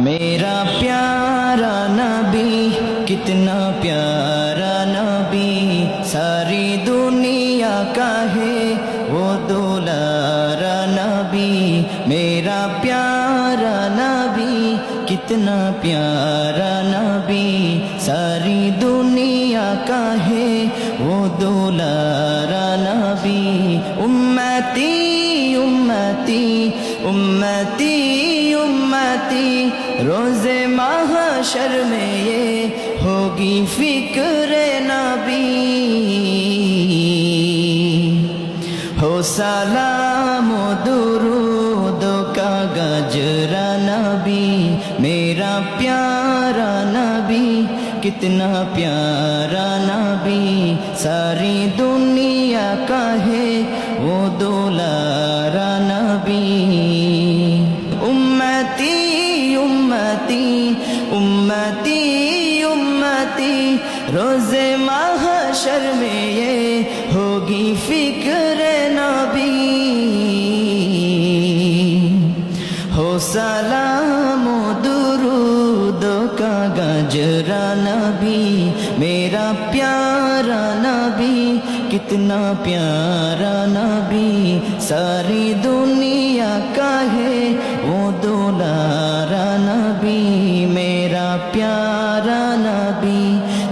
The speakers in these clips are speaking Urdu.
میرا پیارا نبی کتنا پیارا نبی ساری دنیا کا ہے وہ دولارا نبی میرا پیارا نبی کتنا پیارا نبی ساری دنیا کا ہے وہ دولارا نبی امتی امتی امتی امتی روز محشر میں یہ ہوگی فکر نبی ہو سلام و درود کا گجرا نبی میرا پیارا نبی کتنا پیارا نبی ساری دنیا کا ہے وہ دولارا نبی امتی امتی امتی امتی روز محشر میں یہ ہوگی فکر نبی ہو سلام و درود کا گجرا نبی میرا پیارا نبی کتنا پیارا نبی ساری دنیا کا ہے وہ دولارا نبی میرا پیارا نبی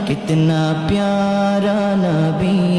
کتنا پیارا نبی